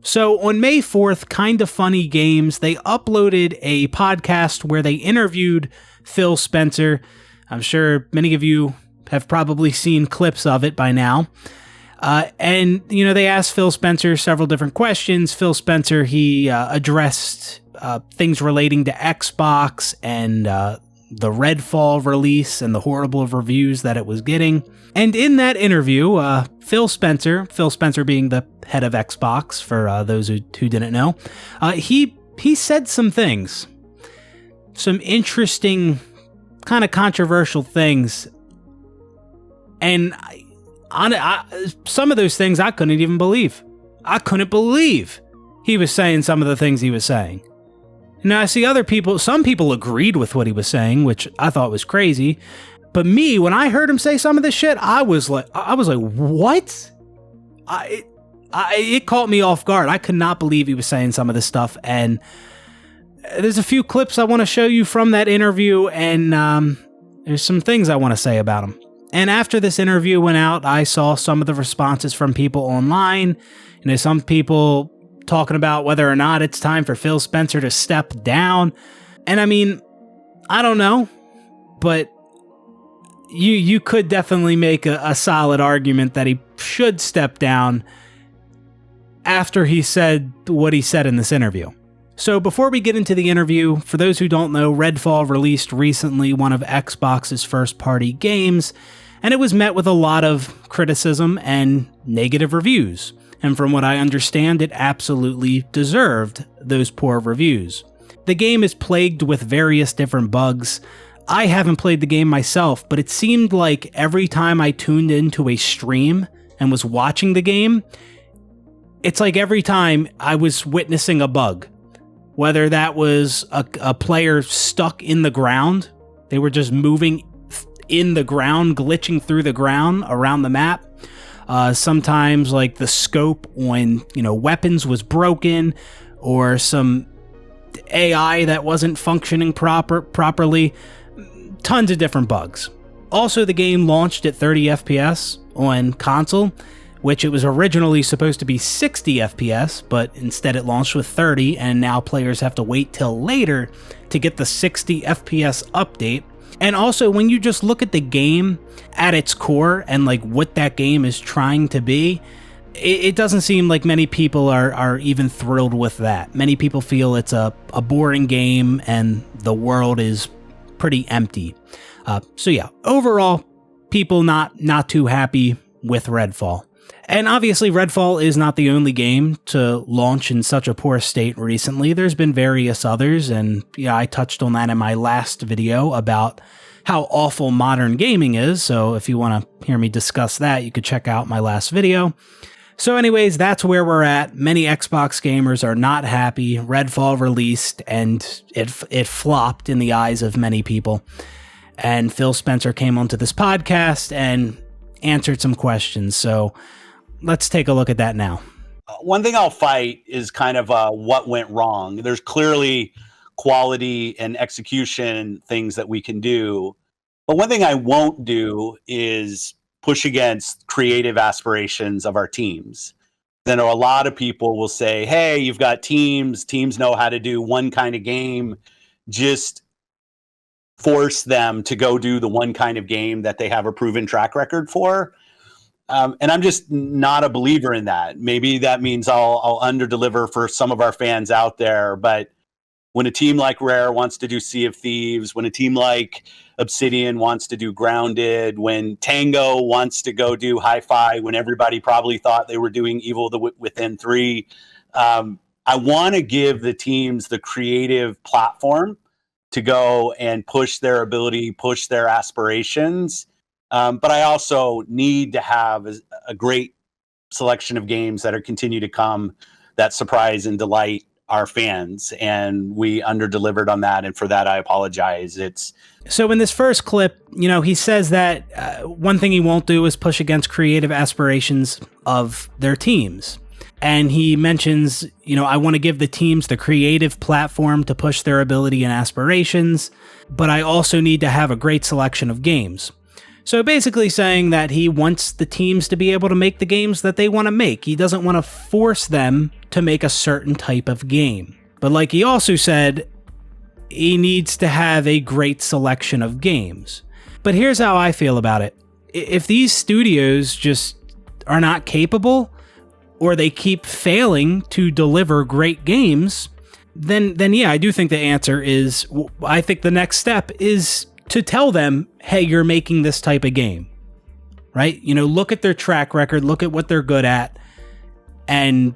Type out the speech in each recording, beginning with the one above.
So on May 4th, Kinda Funny Games, they uploaded a podcast where they interviewed Phil Spencer. I'm sure many of you have probably seen clips of it by now. And they asked Phil Spencer several different questions. Phil Spencer, he addressed things relating to Xbox and the Redfall release and the horrible reviews that it was getting. And in that interview, Phil Spencer being the head of Xbox, for those who didn't know, he said some things, some interesting, kind of controversial things. And some of those things I couldn't even believe. I couldn't believe he was saying some of the things he was saying. Now, I see some people agreed with what he was saying, which I thought was crazy. But me, when I heard him say some of this shit, I was like, what? It caught me off guard. I could not believe he was saying some of this stuff. And there's a few clips I want to show you from that interview, and there's some things I want to say about him. And after this interview went out, I saw some of the responses from people online. Some people talking about whether or not it's time for Phil Spencer to step down. And I mean, I don't know, but you could definitely make a solid argument that he should step down after he said what he said in this interview. So before we get into the interview, for those who don't know, Redfall released recently, one of Xbox's first-party games, and it was met with a lot of criticism and negative reviews. And from what I understand, it absolutely deserved those poor reviews. The game is plagued with various different bugs. I haven't played the game myself, but it seemed like every time I tuned into a stream and was watching the game, it's like every time I was witnessing a bug. Whether that was a player stuck in the ground, they were just moving in the ground, glitching through the ground around the map. Sometimes like the scope on, weapons was broken, or some AI that wasn't functioning properly. Tons of different bugs. Also, the game launched at 30 FPS on console, which it was originally supposed to be 60 FPS, but instead it launched with 30, and now players have to wait till later to get the 60 FPS update. And also, when you just look at the game at its core and like what that game is trying to be, it doesn't seem like many people are even thrilled with that. Many people feel it's a boring game and the world is pretty empty. So yeah, overall, people not too happy with Redfall. And obviously, Redfall is not the only game to launch in such a poor state recently. There's been various others, and I touched on that in my last video about how awful modern gaming is. So if you want to hear me discuss that, you could check out my last video. So anyways, that's where we're at. Many Xbox gamers are not happy. Redfall released, and it flopped in the eyes of many people. And Phil Spencer came onto this podcast and answered some questions. So let's take a look at that now. One thing I'll fight is kind of what went wrong. There's clearly quality and execution things that we can do. But one thing I won't do is push against creative aspirations of our teams. Then a lot of people will say, hey, you've got teams know how to do one kind of game. Just force them to go do the one kind of game that they have a proven track record for. And I'm just not a believer in that. Maybe that means I'll under-deliver for some of our fans out there. But when a team like Rare wants to do Sea of Thieves, when a team like Obsidian wants to do Grounded, when Tango wants to go do Hi-Fi, when everybody probably thought they were doing Evil Within 3, I want to give the teams the creative platform to go and push their ability, push their aspirations. But I also need to have a great selection of games that are continue to come that surprise and delight our fans. And we under-delivered on that. And for that, I apologize. So in this first clip, he says that one thing he won't do is push against creative aspirations of their teams. And he mentions, I want to give the teams the creative platform to push their ability and aspirations, but I also need to have a great selection of games. So basically saying that he wants the teams to be able to make the games that they want to make. He doesn't want to force them to make a certain type of game. But like he also said, he needs to have a great selection of games. But here's how I feel about it. If these studios just are not capable, or they keep failing to deliver great games, then yeah, I do think the answer is, I think the next step is to tell them, hey, you're making this type of game, right? You know, look at their track record, look at what they're good at, and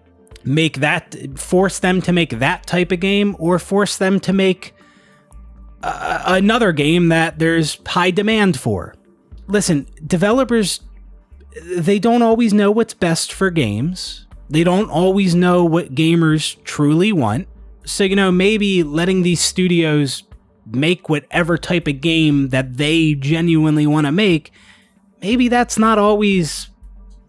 force them to make that type of game, or force them to make another game that there's high demand for. Listen, developers, they don't always know what's best for games. They don't always know what gamers truly want. So, you know, maybe letting these studios make whatever type of game that they genuinely want to make, maybe that's not always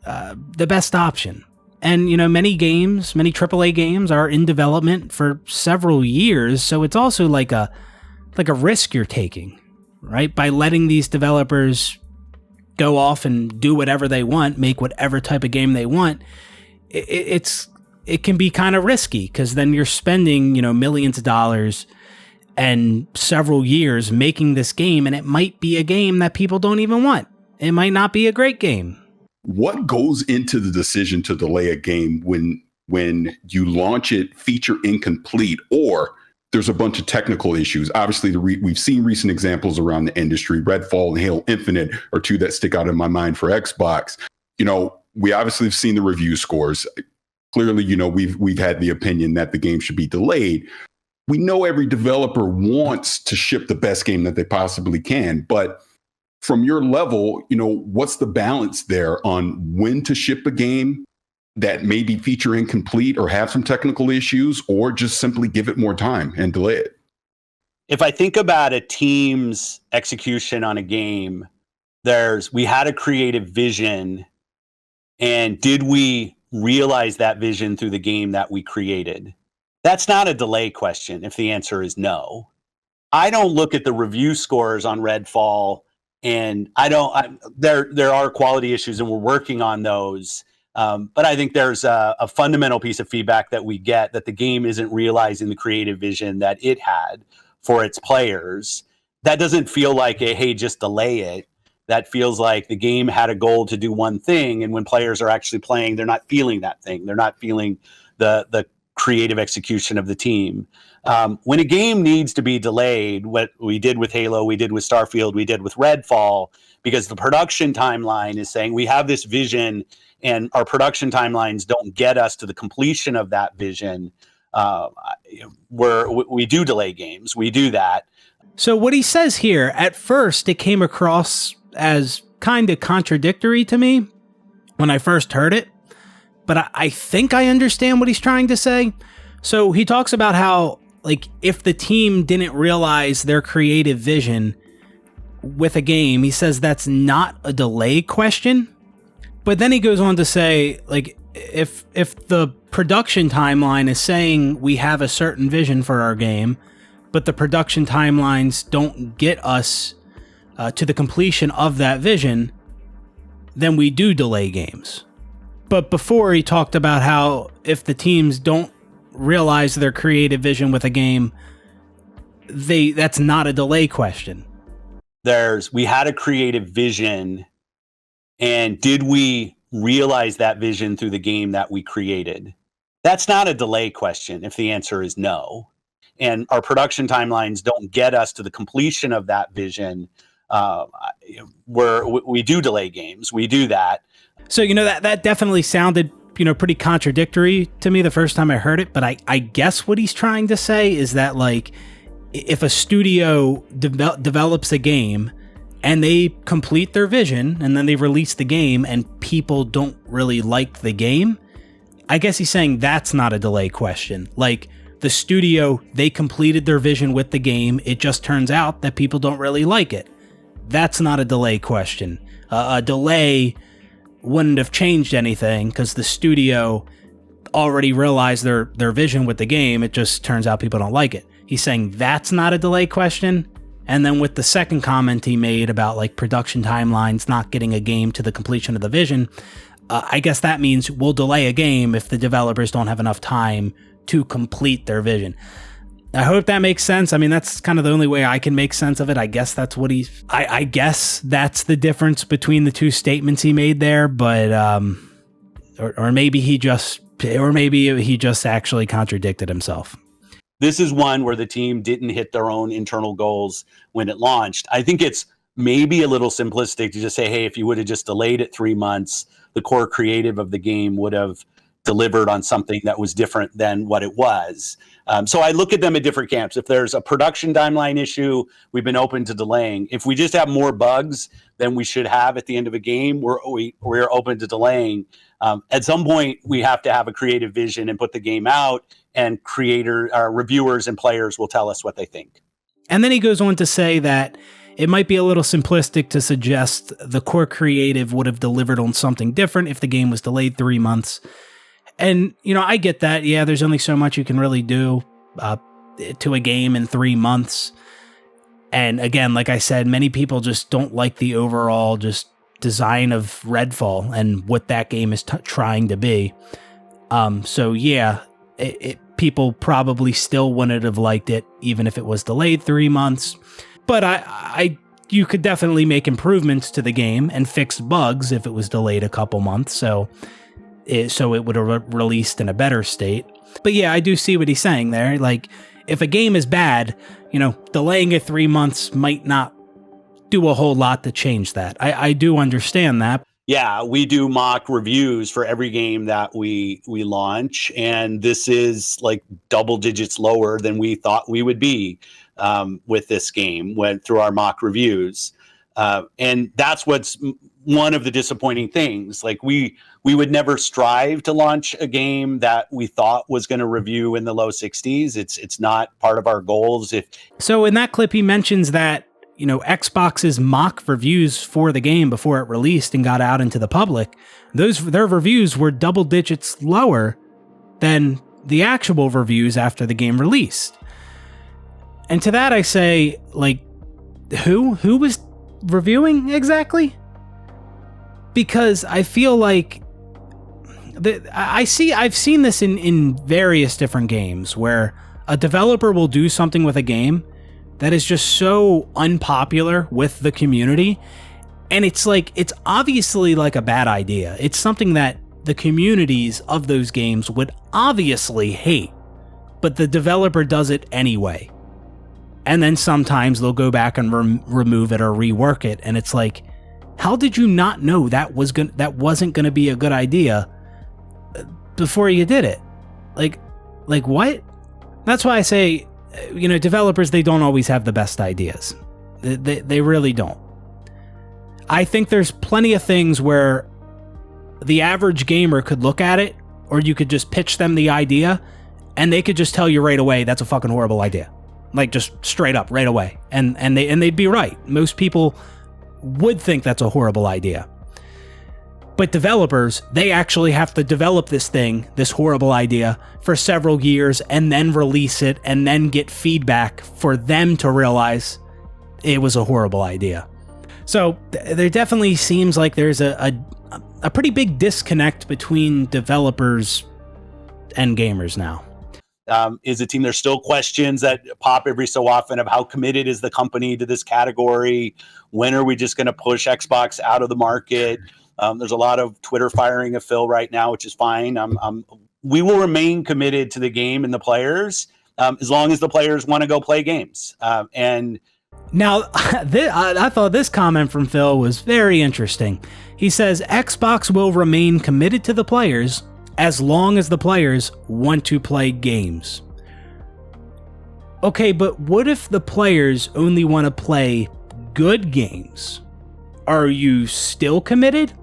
the best option. And, you know, many AAA games are in development for several years, so it's also like a risk you're taking, right? By letting these developers go off and do whatever they want, make whatever type of game they want, it can be kind of risky, because then you're spending, you know, millions of dollars and several years making this game, and it might be a game that people don't even want. It might not be a great game. What goes into the decision to delay a game when you launch it feature incomplete, or there's a bunch of technical issues? Obviously, we've seen recent examples around the industry. Redfall and Halo Infinite are two that stick out in my mind for Xbox. You know, we obviously have seen the review scores. Clearly, you know, we've had the opinion that the game should be delayed. We know every developer wants to ship the best game that they possibly can, but from your level, you know, what's the balance there on when to ship a game that may be feature incomplete or have some technical issues, or just simply give it more time and delay it? If I think about a team's execution on a game, we had a creative vision, and did we realize that vision through the game that we created? That's not a delay question if the answer is no. I don't look at the review scores on Redfall, and there are quality issues, and we're working on those. But I think there's a fundamental piece of feedback that we get, that the game isn't realizing the creative vision that it had for its players. That doesn't feel like hey, just delay it. That feels like the game had a goal to do one thing, and when players are actually playing, they're not feeling that thing. They're not feeling the creative execution of the team. When a game needs to be delayed, what we did with Halo, we did with Starfield, we did with Redfall, because the production timeline is saying we have this vision and our production timelines don't get us to the completion of that vision, we do delay games. We do that. So what he says here, at first, it came across as kind of contradictory to me when I first heard it, but I think I understand what he's trying to say. So he talks about how, like, if the team didn't realize their creative vision with a game, he says that's not a delay question. But then he goes on to say, like, if the production timeline is saying we have a certain vision for our game, but the production timelines don't get us to the completion of that vision, then we do delay games. But before, he talked about how if the teams don't realize their creative vision with a game, that's not a delay question. We had a creative vision, and did we realize that vision through the game that we created? That's not a delay question if the answer is no. And our production timelines don't get us to the completion of that vision. We do delay games. We do that. So, you know, that definitely sounded, you know, pretty contradictory to me the first time I heard it. But I guess what he's trying to say is that, like, if a studio develops a game and they complete their vision and then they release the game and people don't really like the game, I guess he's saying that's not a delay question. Like, the studio, they completed their vision with the game. It just turns out that people don't really like it. That's not a delay question. A delay wouldn't have changed anything because the studio already realized their vision with the game. It just turns out people don't like it. He's saying that's not a delay question, And then with the second comment he made about like production timelines, not getting a game to the completion of the vision, I guess that means we'll delay a game if the developers don't have enough time to complete their vision. I hope that makes sense. I mean, that's kind of the only way I can make sense of it. I guess that's what I guess that's the difference between the two statements he made there, but, or maybe he just actually contradicted himself. This is one where the team didn't hit their own internal goals when it launched. I think it's maybe a little simplistic to just say, hey, if you would have just delayed it 3 months, the core creative of the game would have delivered on something that was different than what it was. So I look at them at different camps. If there's a production timeline issue, we've been open to delaying. If we just have more bugs than we should have at the end of a game, we're open to delaying. At some point, we have to have a creative vision and put the game out, and reviewers and players will tell us what they think. And then he goes on to say that it might be a little simplistic to suggest the core creative would have delivered on something different if the game was delayed 3 months. And, I get that. Yeah, there's only so much you can really do to a game in 3 months. And again, like I said, many people just don't like the overall just design of Redfall and what that game is trying to be. So yeah, people probably still wouldn't have liked it, even if it was delayed 3 months. But you could definitely make improvements to the game and fix bugs if it was delayed a couple months. So it would have released in a better state. But yeah, I do see what he's saying there. Like, if a game is bad, delaying it 3 months might not do a whole lot to change that. I do understand that. Yeah, we do mock reviews for every game that we launch, and this is like double digits lower than we thought we would be with this game went through our mock reviews. And that's what's one of the disappointing things. Like we would never strive to launch a game that we thought was going to review in the low 60s. It's not part of our goals. So in that clip, he mentions that, Xbox's mock reviews for the game before it released and got out into the public, their reviews were double digits lower than the actual reviews after the game released. And to that I say, like, who was reviewing exactly? Because I feel like I've seen this in various different games where a developer will do something with a game that is just so unpopular with the community, and it's obviously like a bad idea. It's something that the communities of those games would obviously hate, but the developer does it anyway. And then sometimes they'll go back and remove it or rework it, and it's like, how did you not know that wasn't going to be a good idea before you did it? Like what? That's why I say, developers, they don't always have the best ideas. They really don't. I think there's plenty of things where the average gamer could look at it, or you could just pitch them the idea, and they could just tell you right away, that's a fucking horrible idea. Like, just straight up right away. And they'd be right. Most people would think that's a horrible idea. But developers, they actually have to develop this horrible idea, for several years and then release it and then get feedback for them to realize it was a horrible idea. So there definitely seems like there's a pretty big disconnect between developers and gamers now. Is a team, there's still questions that pop every so often of how committed is the company to this category? When are we just going to push Xbox out of the market? There's a lot of Twitter firing of Phil right now, which is fine. We will remain committed to the game and the players as long as the players want to go play games. And now, I thought this comment from Phil was very interesting. He says, Xbox will remain committed to the players as long as the players want to play games. Okay, but what if the players only want to play good games? Are you still committed?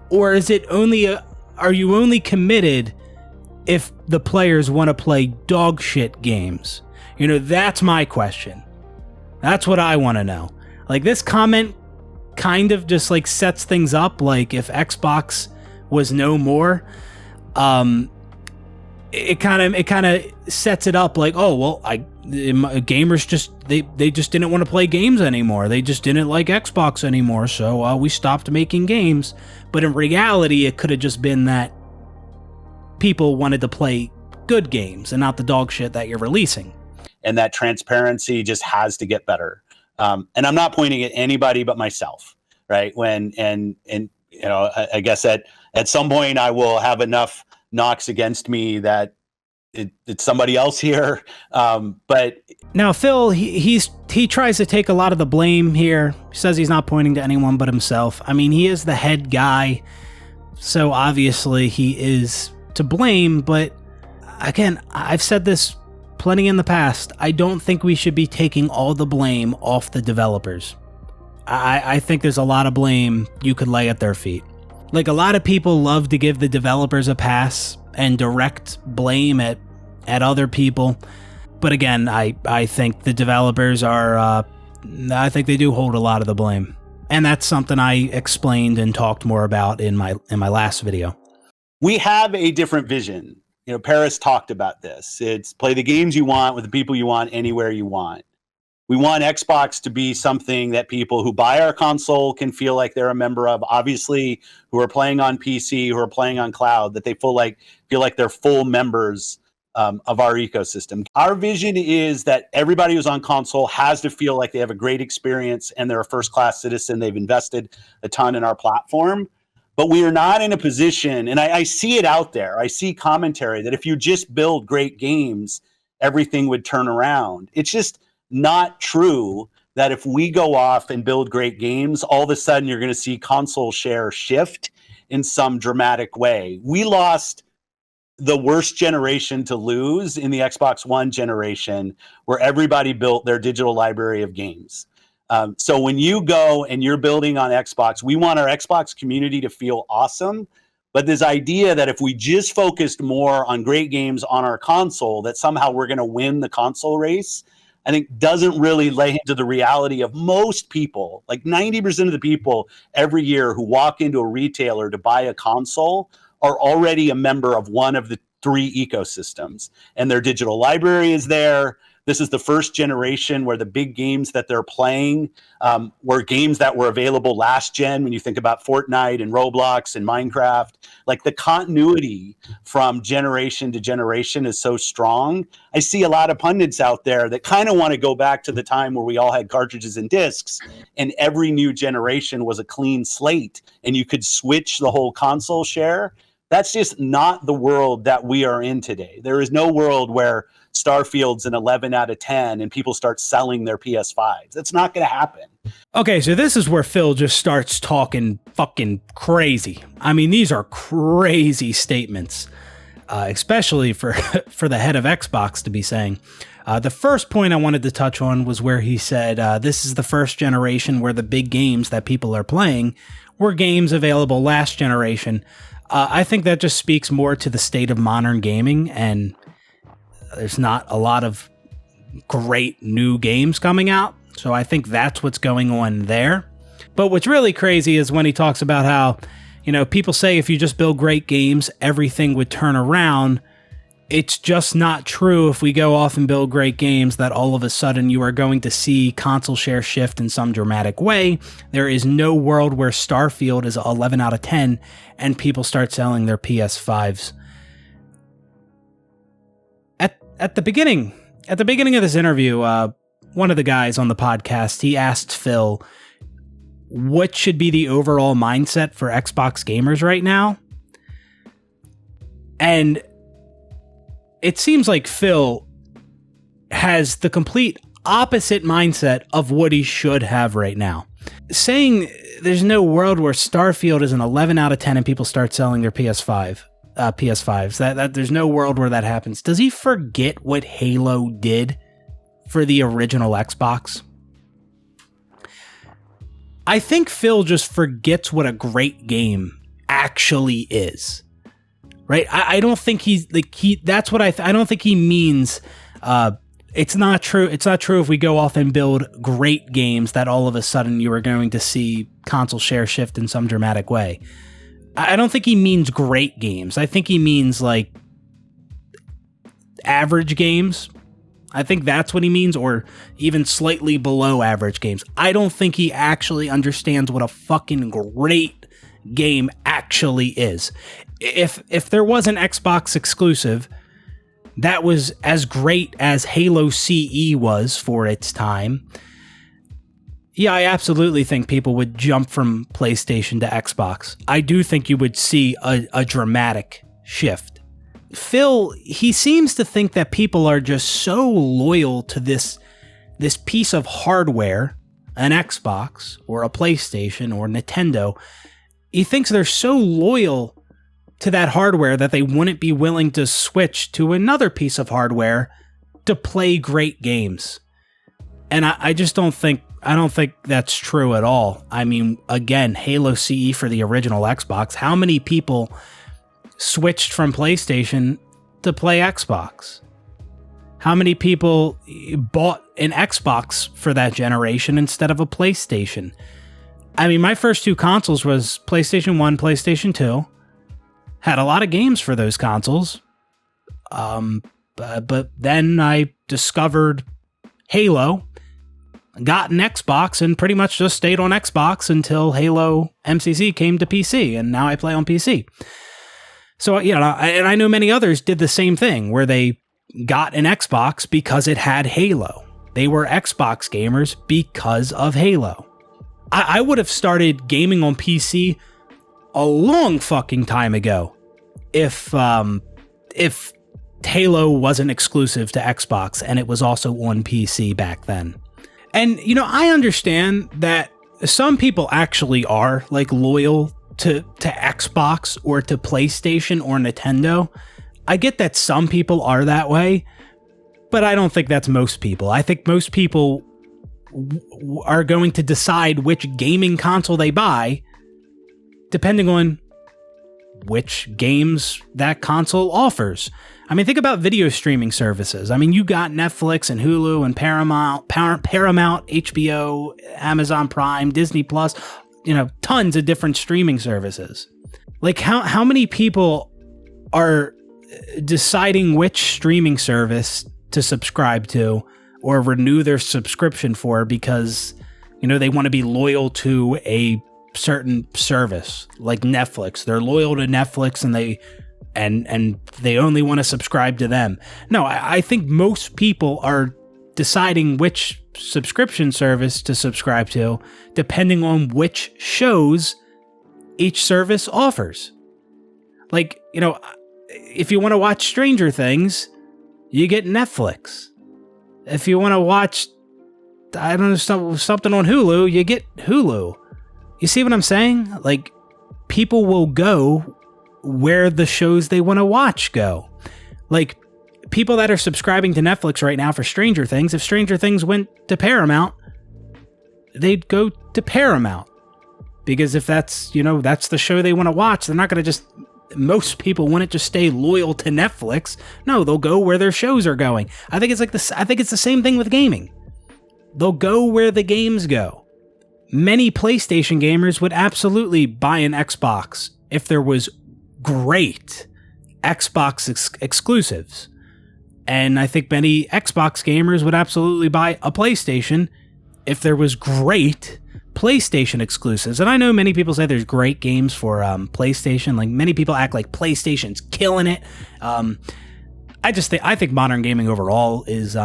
Or is it are you only committed if the players want to play dog shit games? That's my question. That's what I want to know. Like, this comment kind of just like sets things up. Like, if Xbox was no more, it kind of sets it up like, oh well, gamers just they just didn't want to play games anymore. They just didn't like Xbox anymore, so we stopped making games. But in reality, it could have just been that people wanted to play good games and not the dog shit that you're releasing. And that transparency just has to get better. And I'm not pointing at anybody but myself, right? And you know, I guess at some point I will have enough knocks against me that it's somebody else here. But now Phil, he tries to take a lot of the blame here. He says he's not pointing to anyone but himself. I mean, he is the head guy, so obviously he is to blame. But again, I've said this plenty in the past. I don't think we should be taking all the blame off the developers. I think there's a lot of blame you could lay at their feet. Like, a lot of people love to give the developers a pass and direct blame at other people. But again, I think the developers are, I think they do hold a lot of the blame. And that's something I explained and talked more about in my last video. We have a different vision. You know, Paris talked about this. It's play the games you want with the people you want anywhere you want. We want Xbox to be something that people who buy our console can feel like they're a member of. Obviously, who are playing on PC, who are playing on cloud, that they feel like they're full members of our ecosystem. Our vision is that everybody who's on console has to feel like they have a great experience and they're a first-class citizen. They've invested a ton in our platform. But we are not in a position, and I see it out there. I see commentary that if you just build great games, everything would turn around. It's just not true that if we go off and build great games, all of a sudden you're going to see console share shift in some dramatic way. We lost the worst generation to lose in the Xbox One generation, where everybody built their digital library of games. So when you go and you're building on Xbox, we want our Xbox community to feel awesome. But this idea that if we just focused more on great games on our console, that somehow we're going to win the console race, I think doesn't really lay into the reality of most people. Like 90% of the people every year who walk into a retailer to buy a console are already a member of one of the three ecosystems, and their digital library is there. This is the first generation where the big games that they're playing were games that were available last gen. When you think about Fortnite and Roblox and Minecraft, like the continuity from generation to generation is so strong. I see a lot of pundits out there that kind of want to go back to the time where we all had cartridges and discs and every new generation was a clean slate and you could switch the whole console share. That's just not the world that we are in today. There is no world where Starfield's an 11 out of 10 and people start selling their PS5s. That's not going to happen. Okay, so this is where Phil just starts talking fucking crazy. I mean, these are crazy statements, especially for the head of Xbox to be saying. The first point I wanted to touch on was where he said, this is the first generation where the big games that people are playing were games available last generation. I think that just speaks more to the state of modern gaming, and there's not a lot of great new games coming out. So I think that's what's going on there. But what's really crazy is when he talks about how, you know, people say if you just build great games, everything would turn around. It's just not true. If we go off and build great games, that all of a sudden you are going to see console share shift in some dramatic way. There is no world where Starfield is 11 out of 10 and people start selling their PS5s. At the beginning of this interview, one of the guys on the podcast, he asked Phil, what should be the overall mindset for Xbox gamers right now? And it seems like Phil has the complete opposite mindset of what he should have right now. Saying there's no world where Starfield is an 11 out of 10 and people start selling their PS5. PS5s. That there's no world where that happens. Does he forget what Halo did for the original Xbox? I think Phil just forgets what a great game actually is. Right? I don't think that's what I don't think he means. It's not true. It's not true if we go off and build great games that all of a sudden you are going to see console share shift in some dramatic way. I don't think he means great games. I think he means like average games. I think that's what he means, or even slightly below average games. I don't think he actually understands what a fucking great game actually is. If there was an Xbox exclusive that was as great as Halo CE was for its time, yeah, I absolutely think people would jump from PlayStation to Xbox. I do think you would see a dramatic shift. Phil, he seems to think that people are just so loyal to this piece of hardware, an Xbox or a PlayStation or Nintendo. He thinks they're so loyal to that hardware that they wouldn't be willing to switch to another piece of hardware to play great games. And I just don't think that's true at all. I mean, again, Halo CE for the original Xbox. How many people switched from PlayStation to play Xbox? How many people bought an Xbox for that generation instead of a PlayStation? I mean, my first two consoles was PlayStation 1, PlayStation 2. Had a lot of games for those consoles. But then I discovered Halo, got an Xbox, and pretty much just stayed on Xbox until Halo MCC came to PC, and now I play on PC. So, and I know many others did the same thing, where they got an Xbox because it had Halo. They were Xbox gamers because of Halo. I would have started gaming on PC a long fucking time ago if Halo wasn't exclusive to Xbox and it was also on PC back then. And, I understand that some people actually are loyal to Xbox or to PlayStation or Nintendo. I get that some people are that way, but I don't think that's most people. I think most people are going to decide which gaming console they buy depending on which games that console offers. I mean, think about video streaming services. I mean, you got Netflix and Hulu and Paramount, HBO, Amazon Prime, Disney Plus, tons of different streaming services. How many people are deciding which streaming service to subscribe to or renew their subscription for because, they want to be loyal to a certain service like Netflix. They're loyal to Netflix and they only want to subscribe to them. No, I think most people are deciding which subscription service to subscribe to depending on which shows each service offers. If you want to watch Stranger Things, you get Netflix. If you want to watch, I don't know, something on Hulu, you get Hulu. You see what I'm saying? People will go where the shows they want to watch go. People that are subscribing to Netflix right now for Stranger Things, if Stranger Things went to Paramount, they'd go to Paramount. Because if that's the show they want to watch, they're not going to just... Most people wouldn't just stay loyal to Netflix. No, they'll go where their shows are going. I think it's the same thing with gaming. They'll go where the games go. Many PlayStation gamers would absolutely buy an Xbox if there was great Xbox exclusives. And I think many Xbox gamers would absolutely buy a PlayStation if there was great PlayStation exclusives. And I know many people say there's great games for PlayStation. Many people act like PlayStation's killing it. I think modern gaming overall is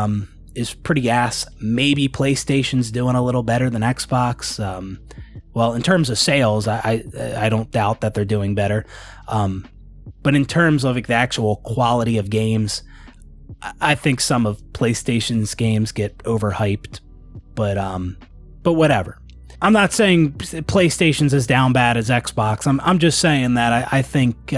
pretty ass. Maybe PlayStation's doing a little better than Xbox. In terms of sales, I don't doubt that they're doing better. But in terms of the actual quality of games, I think some of PlayStation's games get overhyped. But whatever. I'm not saying PlayStation's as down bad as Xbox. I'm just saying that I think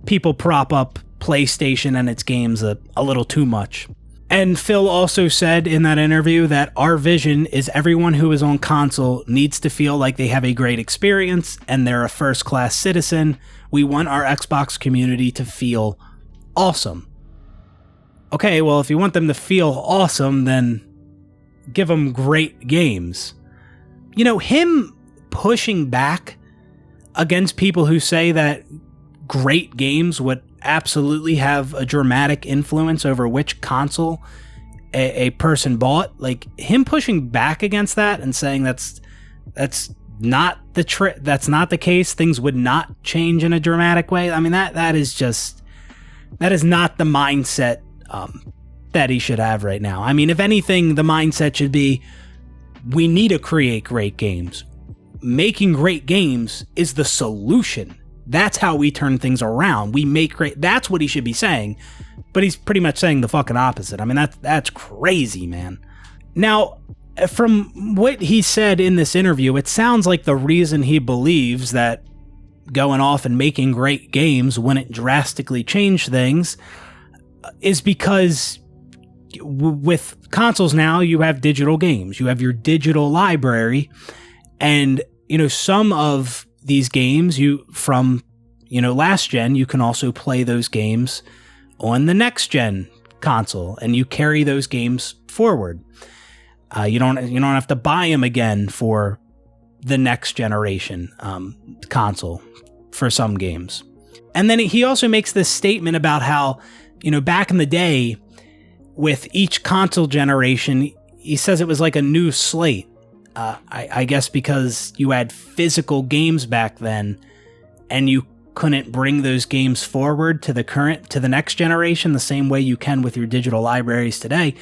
people prop up PlayStation and its games a little too much. And Phil also said in that interview that our vision is everyone who is on console needs to feel like they have a great experience and they're a first-class citizen. We want our Xbox community to feel awesome. Okay, well, if you want them to feel awesome, then give them great games. Him pushing back against people who say that great games would absolutely have a dramatic influence over which console a person bought. Like, him pushing back against that and saying that's not the case, things would not change in a dramatic way. I mean, that is not the mindset that he should have right now. I mean, if anything, the mindset should be, we need to create great games. Making great games is the solution. That's how we turn things around. We make great. That's what he should be saying. But he's pretty much saying the fucking opposite. I mean, that's crazy, man. Now, from what he said in this interview, it sounds like the reason he believes that going off and making great games wouldn't drastically change things is because with consoles now, you have digital games. You have your digital library. And, some of these games from last gen, you can also play those games on the next gen console, and you carry those games forward. You don't have to buy them again for the next generation console for some games. And then he also makes this statement about how, back in the day with each console generation, he says it was like a new slate. I guess because you had physical games back then and you couldn't bring those games forward to the next generation the same way you can with your digital libraries today.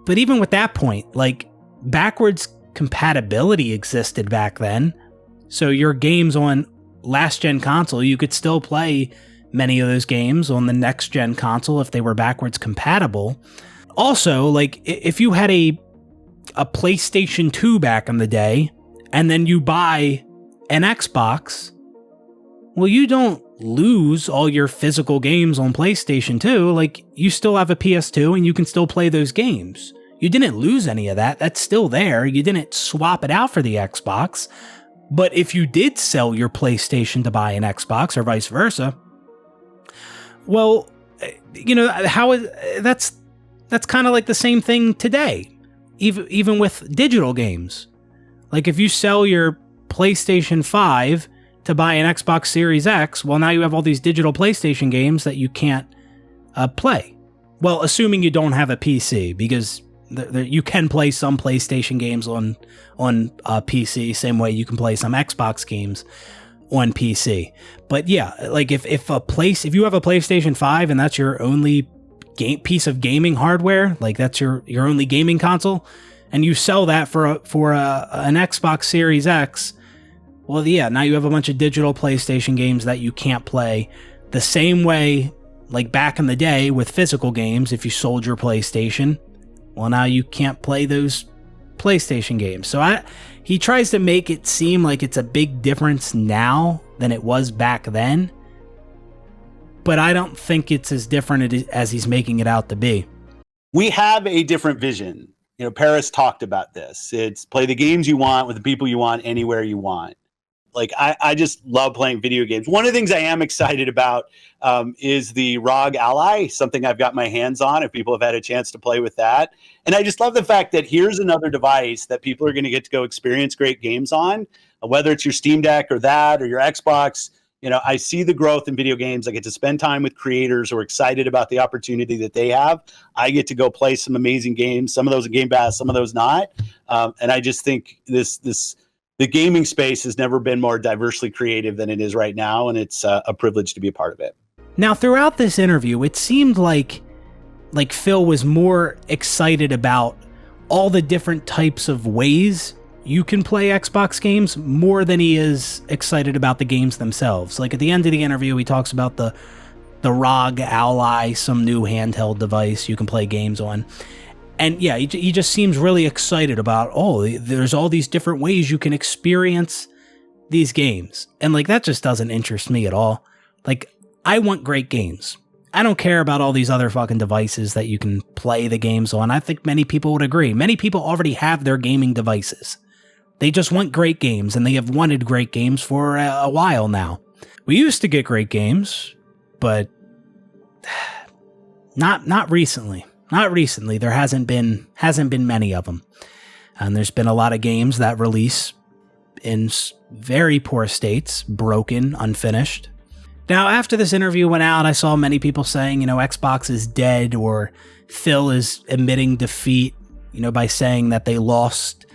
But even with that point, like, backwards compatibility existed back then. So your games on last gen console, you could still play many of those games on the next gen console if they were backwards compatible. Also, like, if you had a PlayStation 2 back in the day, and then you buy an Xbox, well, you don't lose all your physical games on PlayStation 2. Like, you still have a PS2 and you can still play those games. You didn't lose any of that. That's still there. You didn't swap it out for the Xbox. But if you did sell your PlayStation to buy an Xbox or vice versa, well, that's kind of like the same thing today, even with digital games. Like, if you sell your PlayStation 5 to buy an Xbox Series X, well, now you have all these digital PlayStation games that you can't play. Well, assuming you don't have a PC, because you can play some PlayStation games on PC, same way you can play some Xbox games on PC. But yeah, like, if you have a PlayStation 5 and that's your only piece of gaming hardware, like that's your only gaming console, and you sell that for an Xbox Series X, well, yeah, now you have a bunch of digital PlayStation games that you can't play the same way, like back in the day with physical games. If you sold your PlayStation, well, now you can't play those PlayStation games. So he tries to make it seem like it's a big difference now than it was back then, but I don't think it's as different as he's making it out to be. We have a different vision. Paris talked about this. It's play the games you want with the people you want, anywhere you want. Like, I just love playing video games. One of the things I am excited about is the ROG Ally, something I've got my hands on, if people have had a chance to play with that. And I just love the fact that here's another device that people are going to get to go experience great games on, whether it's your Steam Deck or that or your Xbox. I see the growth in video games. I get to spend time with creators who are excited about the opportunity that they have. I get to go play some amazing games, some of those in Game Pass, some of those not. And I just think the gaming space has never been more diversely creative than it is right now, and it's a privilege to be a part of it. Now, throughout this interview, it seemed like Phil was more excited about all the different types of ways you can play Xbox games more than he is excited about the games themselves. Like, at the end of the interview, he talks about the ROG Ally, some new handheld device you can play games on. And yeah, he just seems really excited about, there's all these different ways you can experience these games. And like, that just doesn't interest me at all. Like, I want great games. I don't care about all these other fucking devices that you can play the games on. I think many people would agree. Many people already have their gaming devices. They just want great games, and they have wanted great games for a while now. We used to get great games, but not recently. Not recently. There hasn't been many of them. And there's been a lot of games that release in very poor states, broken, unfinished. Now, after this interview went out, I saw many people saying, Xbox is dead, or Phil is admitting defeat, by saying that they lost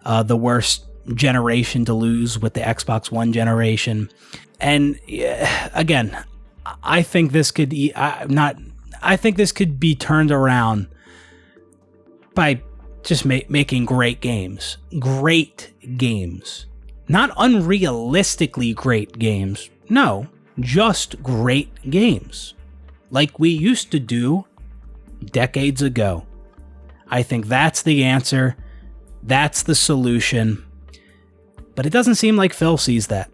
the worst generation to lose with the Xbox One generation. And again, I think this could be turned around by just making great games. Great games. Not unrealistically great games. No, just great games. Like we used to do decades ago. I think that's the answer. That's the solution. But it doesn't seem like Phil sees that.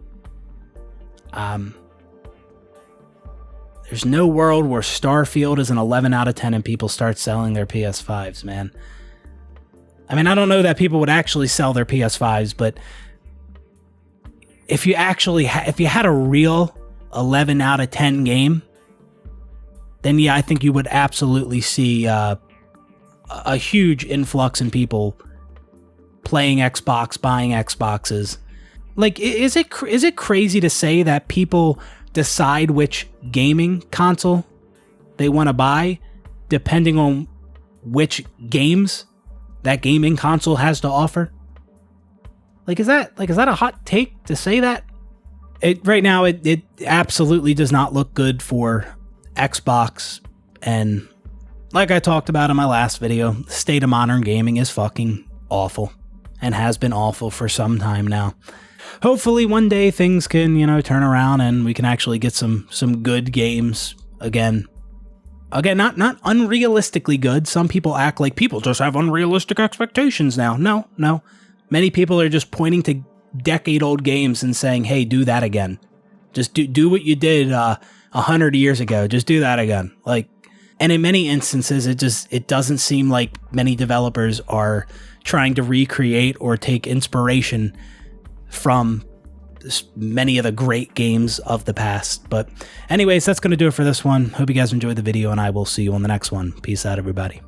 There's no world where Starfield is an 11 out of 10 and people start selling their PS5s, man. I mean, I don't know that people would actually sell their PS5s, but if you had a real 11 out of 10 game, then yeah, I think you would absolutely see a huge influx in people playing Xbox, buying Xboxes. Like, is it crazy to say that people decide which gaming console they want to buy depending on which games that gaming console has to offer? Like, is that a hot take to say that? Right now, it absolutely does not look good for Xbox. And like I talked about in my last video, the state of modern gaming is fucking awful and has been awful for some time now. Hopefully one day things can, turn around and we can actually get some good games again. Again, not unrealistically good. Some people act like people just have unrealistic expectations now. No. Many people are just pointing to decade-old games and saying, hey, do that again. Just do what you did 100 years ago. Just do that again. And in many instances, it doesn't seem like many developers are trying to recreate or take inspiration from many of the great games of the past. But anyways, that's going to do it for this one. Hope you guys enjoyed the video, and I will see you on the next one. Peace out, everybody.